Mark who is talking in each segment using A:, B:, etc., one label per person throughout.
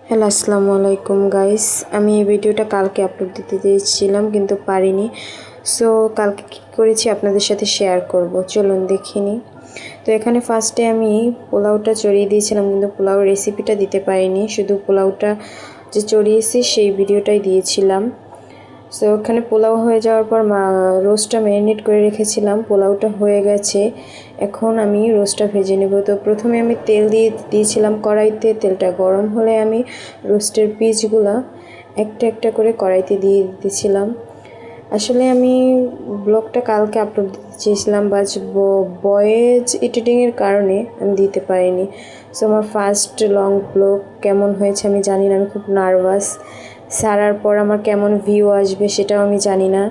A: Hello আসসালামু আলাইকুম guys. আমি এই ভিডিওটা কালকে আপলোড দিতে চেয়েছিলাম কিন্তু পারিনি। সো কালকে কী করেছি আপনাদের সাথে শেয়ার করব, চলুন দেখিনি। তো এখানে ফার্স্টে আমি পোলাওটা চড়িয়ে দিয়েছিলাম কিন্তু পোলাও রেসিপিটা দিতে পারিনি, শুধু পোলাওটা যে চড়িয়েছি সেই ভিডিওটাই দিয়েছিলাম। সো ওখানে পোলাও হয়ে যাওয়ার পর রোস্টটা ম্যারিনেট করে রেখেছিলাম, পোলাওটা হয়ে গেছে। এখন আমি রোস্টটা ভেজে নেব। তো প্রথমে আমি তেল দিয়েছিলাম কড়াইতে, তেলটা গরম হলে আমি রোস্টের পিসগুলো একটা একটা করে কড়াইতে দিয়ে দিয়েছিলাম। আসলে আমি ব্লগটা কালকে আপলোড দিতে চেয়েছিলাম, বাট ভয়েস এডিটিংয়ের কারণে আমি দিতে পারিনি। সো আমার ফার্স্ট লং ব্লগ কেমন হয়েছে আমি জানি না, আমি খুব নার্ভাস। ছাড়ার পর আমার কেমন ভিউ আসবে সেটাও আমি জানি না,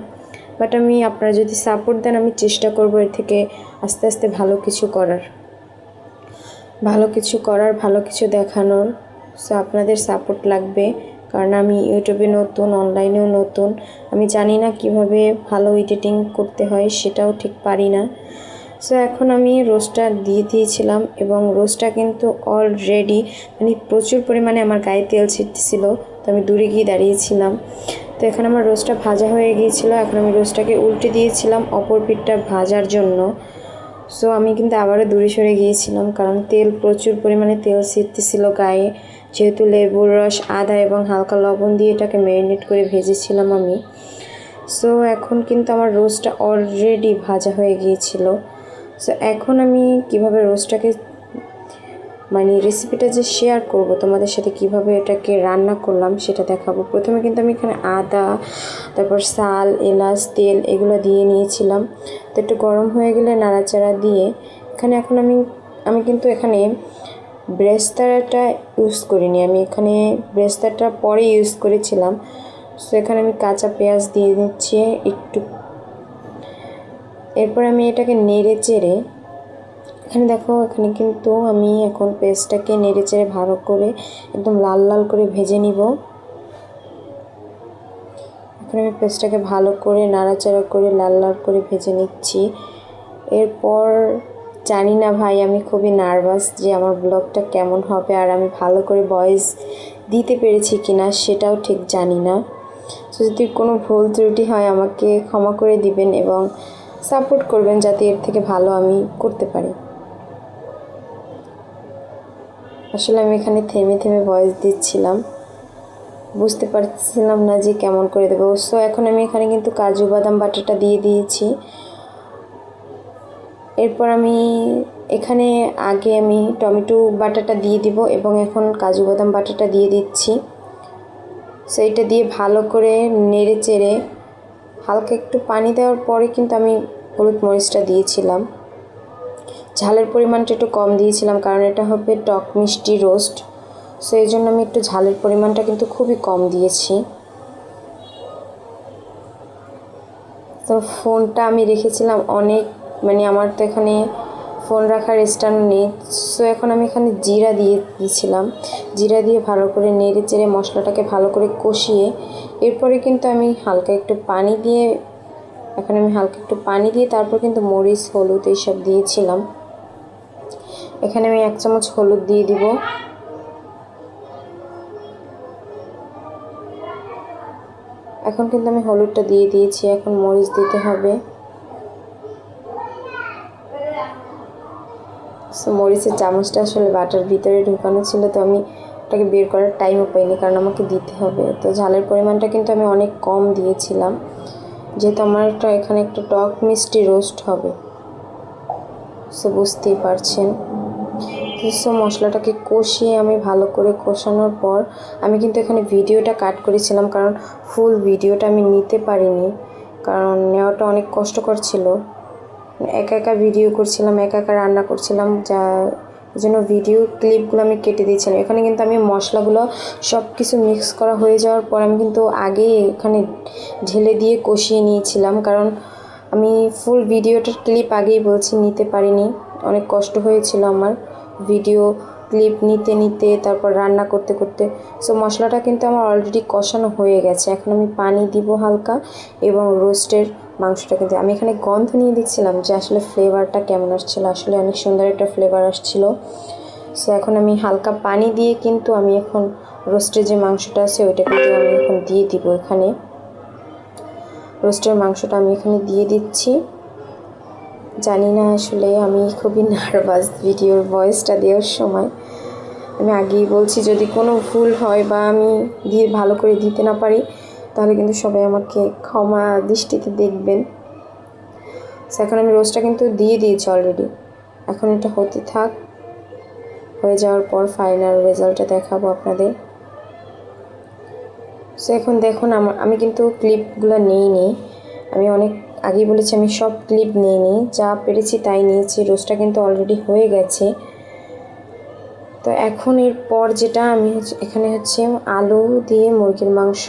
A: বাট আপনারা যদি সাপোর্ট দেন আমি চেষ্টা করব এর থেকে আস্তে আস্তে ভালো কিছু করার ভালো কিছু দেখানোর। সো আপনাদের সাপোর্ট লাগবে, কারণ আমি ইউটিউবে নতুন, অনলাইনেও নতুন। আমি জানি না কিভাবে ভালো এডিটিং করতে হয়, সেটাও ঠিক পারি না। সো এখন আমি রোস্টটা দিয়ে দিয়েছিলাম এবং রোস্টটা কিন্তু অলরেডি প্রচুর পরিমাণে আমার গায়ে তেল ছিটছিল, তো আমি দূরে গিয়ে দাঁড়িয়েছিলাম। তো এখন আমার রোস্টটা ভাজা হয়ে গিয়েছিল, এখন আমি রোস্টটাকে উল্টে দিয়েছিলাম অপর পিঠটা ভাজার জন্য। সো আমি কিন্তু আবারও দূরে সরে গিয়েছিলাম, কারণ প্রচুর পরিমাণে তেল ছিটতেছিল গায়ে, যেহেতু লেবুর রস, আদা এবং হালকা লবণ দিয়ে এটাকে ম্যারিনেট করে ভেজেছিলাম আমি। সো এখন কিন্তু আমার রোস্টটা অলরেডি ভাজা হয়ে গিয়েছিল। সো এখন আমি কিভাবে রোস্টটাকে রেসিপিটা যে শেয়ার করব তোমাদের সাথে, কিভাবে এটাকে রান্না করলাম সেটা দেখাবো। প্রথমে কিন্তু আমি এখানে আদা, তারপর শাল, এলাচ, তেল এগুলো দিয়ে নিয়েছিলাম। তো একটু গরম হয়ে গেলে নাড়াচাড়া দিয়ে এখন আমি কিন্তু এখানে বেরেস্তাটা ইউজ করিনি, আমি এখানে বেরেস্তাটা পরে ইউজ করেছিলাম। সো এখানে আমি কাঁচা পেঁয়াজ দিয়ে দিচ্ছি একটু। এরপর আমি এটাকে নেড়ে চেড়ে, এখানে দেখো, এখানে কিন্তু আমি এখন পেস্টটাকে নেড়ে চেড়ে ভালো করে একদম লাল লাল করে ভেজে নিব। এখন আমি পেস্টটাকে ভালো করে নাড়াচাড়া করে লাল লাল করে ভেজে নিচ্ছি। এরপর জানি না ভাই, আমি খুবই নার্ভাস যে আমার ব্লগটা কেমন হবে, আর আমি ভালো করে ভয়েস দিতে পেরেছি কিনা সেটাও ঠিক জানি না। তো যদি কোনো ভুল ত্রুটি হয় আমাকে ক্ষমা করে দিবেন এবং সাপোর্ট করবেন যাতে এর থেকে ভালো আমি করতে পারি। আসলে আমি এখানে থেমে থেমে ভয়েস দিচ্ছিলাম, বুঝতে পারছিলাম না যে কেমন করে দেবো। সো এখন আমি এখানে কিন্তু কাজু বাদাম বাটাটা দিয়ে দিয়েছি। এরপর আমি এখানে আমি টমেটো বাটাটা দিয়ে দিব এবং এখন কাজু বাদাম বাটাটা দিয়ে দিচ্ছি। সো এটা দিয়ে ভালো করে নেড়ে চেড়ে হালকা একটু পানি দেওয়ার পরে কিন্তু আমি হলুদ মরিচটা দিয়েছিলাম। ঝালের পরিমাণটা একটু কম দিয়েছিলাম, কারণ এটা হবে টক মিষ্টি রোস্ট। সো এই জন্য আমি একটু ঝালের পরিমাণটা কিন্তু খুবই কম দিয়েছি। তো ফোনটা আমি রেখেছিলাম অনেক, আমার তো এখানে ফোন রাখার স্ট্যান্ড নেই। সো এখন আমি এখানে জিরা দিয়ে দিয়েছিলাম। জিরা দিয়ে ভালো করে নেড়ে চেড়ে মশলাটাকে ভালো করে কষিয়ে এরপরে কিন্তু আমি হালকা একটু পানি দিয়ে তারপর কিন্তু মরিচ, হলুদ এইসব দিয়েছিলাম। এখানে আমি 1 চামচ হলুদ দিয়ে দিব। এখন কিন্তু আমি হলুদটা দিয়ে দিয়েছি, এখন মরিচ দিতে হবে। সো মরিচের চামচটা আসলে বাটার ভিতরে ঢুকানো ছিল, তো আমি ওটাকে বের করার টাইমও পাইনি, কারণ আমাকে দিতে হবে। তো ঝালের পরিমাণটা কিন্তু আমি অনেক কম দিয়েছিলাম, যেহেতু আমার এখানে একটা টক মিষ্টি রোস্ট হবে। সো বুঝতেই পারছেন। সো মশলাটাকে কষিয়ে আমি ভালো করে কষানোর পর আমি কিন্তু এখানে ভিডিওটা কাট করেছিলাম, কারণ ফুল ভিডিওটা আমি নিতে পারিনি, কারণ নেওয়াটা অনেক কষ্টকর ছিল। একা একা ভিডিও করছিলাম, একা একা রান্না করছিলাম, এই জন্য ভিডিও ক্লিপগুলো আমি কেটে দিয়েছিলাম। এখানে কিন্তু আমি মশলাগুলো সব কিছু মিক্স করা হয়ে যাওয়ার পর আমি কিন্তু আগেই এখানে ঢেলে দিয়ে কষিয়ে নিয়েছিলাম, কারণ আমি ফুল ভিডিওটার ক্লিপ আগেই নিতে পারিনি। অনেক কষ্ট হয়েছিল আমার ভিডিও ক্লিপ নিতে তারপর রান্না করতে করতে। সো মশলাটা কিন্তু আমার অলরেডি কষানো হয়ে গেছে। এখন আমি পানি দিব হালকা, এবং রোস্টের মাংসটা কিন্তু আমি এখানে গন্ধ নিয়ে দেখছিলাম যে আসলে ফ্লেভারটা কেমন আসছিল। আসলে অনেক সুন্দর একটা ফ্লেভার আসছিল। সো এখন আমি হালকা পানি দিয়ে কিন্তু আমি এখন রোস্টের যে মাংসটা আছে ওইটা কিন্তু আমি এখন দিয়ে দিব এখানে। রোস্টের মাংসটা আমি এখানে দিয়ে দিচ্ছি। জানি না আসলে আমি খুবই নার্ভাস ভিডিওর ভয়েসটা দেওয়ার সময়। আমি আগেই বলছি যদি কোনো ভুল হয় বা আমি ভালো করে দিতে না পারি তাহলে কিন্তু সবাই আমাকে ক্ষমা দৃষ্টিতে দেখবেন। এখন আমি রোস্টটা কিন্তু দিয়ে দিয়েছি অলরেডি। এখন এটা হতে থাক, হয়ে যাওয়ার পর ফাইনাল রেজাল্টটা দেখাবো আপনাদের। এখন দেখুন আমি কিন্তু ক্লিপগুলো নিইনি, আমি অনেক আগেই বলেছি আমি সব ক্লিপ নিইনি, যা পেরেছি তাই নিয়েছি। রোস্টটা কিন্তু অলরেডি হয়ে গেছে। তো এখন এরপর যেটা আমি এখানে আলু দিয়ে মুরগির মাংস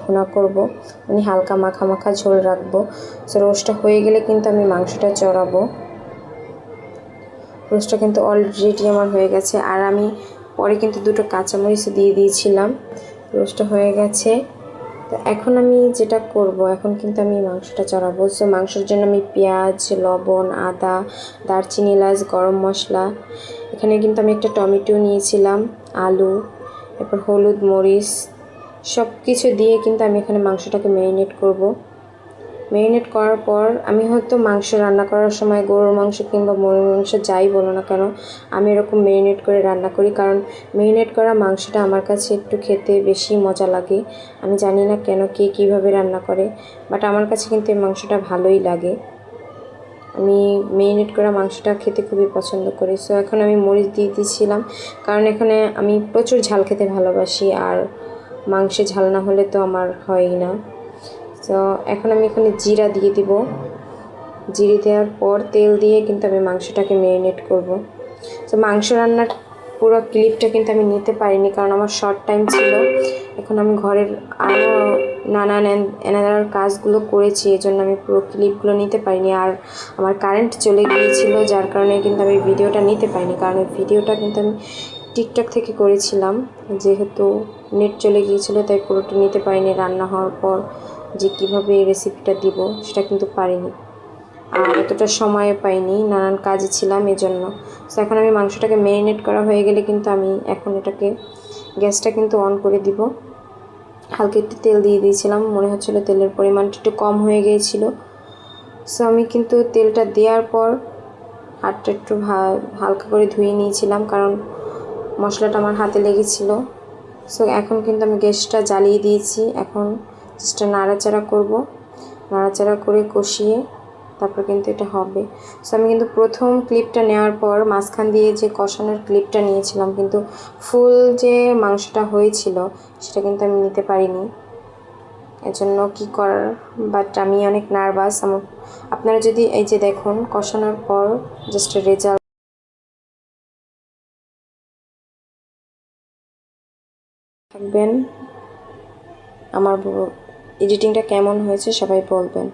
A: ভুনা করব, মানে হালকা মাখা মাখা ঝোল রাখবো। তো রোস্টটা হয়ে গেলে কিন্তু আমি মাংসটা চড়াবো। রোস্টটা কিন্তু অলরেডি আমার হয়ে গেছে, আর আমি পরে কিন্তু দুটো কাঁচামরিচ দিয়ে দিয়েছিলাম। রোস্টটা হয়ে গেছে। তো এখন আমি যেটা করব, এখন কিন্তু আমি মাংসটা চড়াবো। সো মাংসের জন্য আমি পেঁয়াজ, লবণ, আদা, দারচিনি, এলাচ, গরম মশলা, এখানে কিন্তু আমি একটা টমেটো নিয়েছিলাম, আলু, এরপর হলুদ, মরিচ, সব কিছু দিয়ে কিন্তু আমি এখানে মাংসটাকে ম্যারিনেট করব। ম্যারিনেট করার পর আমি হয়তো মাংস রান্না করার সময় গরুর মাংস কিংবা মুরগির মাংস যাই বলো না কেন, আমি এরকম ম্যারিনেট করে রান্না করি, কারণ ম্যারিনেট করা মাংসটা আমার কাছে একটু খেতে বেশি মজা লাগে। আমি জানি না কেন কে কীভাবে রান্না করে, বাট আমার কাছে কিন্তু এই মাংসটা ভালোই লাগে। আমি ম্যারিনেট করা মাংসটা খেতে খুবই পছন্দ করি। সো এখন আমি মরিচ দিয়ে দিয়েছিলাম, কারণ এখানে আমি প্রচুর ঝাল খেতে ভালোবাসি, আর মাংসে ঝাল না হলে তো আমার হয়ই না। তো এখন আমি এখানে জিরা দিয়ে দিব। জিরে দেওয়ার পর তেল দিয়ে কিন্তু আমি মাংসটাকে ম্যারিনেট করব। তো মাংস রান্নার পুরো ক্লিপটা কিন্তু আমি নিতে পারিনি, কারণ আমার শর্ট টাইম ছিল। এখন আমি ঘরের আরও নানান এনাদার কাজগুলো করেছি, এজন্য আমি পুরো ক্লিপগুলো নিতে পারিনি। আর আমার কারেন্ট চলে গিয়েছিল, যার কারণে কিন্তু আমি ভিডিওটা নিতে পারিনি, কারণ ভিডিওটা কিন্তু আমি টিকটক থেকে করেছিলাম। যেহেতু নেট চলে গিয়েছিল তাই পুরোটা নিতে পারিনি। রান্না হওয়ার পর যে কীভাবে এই রেসিপিটা দিব সেটা কিন্তু পারিনি, আর এতটা সময় পাইনি, নানান কাজে ছিলাম এজন্য। তো এখন আমি মাংসটাকে ম্যারিনেট করা হয়ে গেলে কিন্তু আমি এখন এটাকে গ্যাসটা কিন্তু অন করে দিব। হালকা একটু তেল দিয়ে দিয়েছিলাম, মনে হচ্ছিলো তেলের পরিমাণটা একটু কম হয়ে গিয়েছিল। সো আমি কিন্তু তেলটা দেওয়ার পর হাতটা একটু হালকা করে ধুয়ে নিয়েছিলাম, কারণ মশলাটা আমার হাতে লেগেছিলো। সো এখন কিন্তু আমি গ্যাসটা জ্বালিয়ে দিয়েছি। এখন জাস্ট নাড়াচাড়া করব, নাড়াচাড়া করে কষিয়ে তারপর কিন্তু এটা হবে। সো আমি কিন্তু প্রথম ক্লিপটা নেওয়ার পর মাঝখান দিয়ে যে কষানোর ক্লিপটা নিয়েছিলাম, কিন্তু ফুল যে মাংসটা হয়েছিল সেটা কিন্তু আমি নিতে পারিনি, এজন্য কি করার। বাট আমি অনেক নার্ভাস। আপনারা যদি এই যে দেখুন কষানোর পর জাস্ট রেজাল্ট থাকবেন। আমার এডিটিংটা কেমন হয়েছে সবাই বলবেন।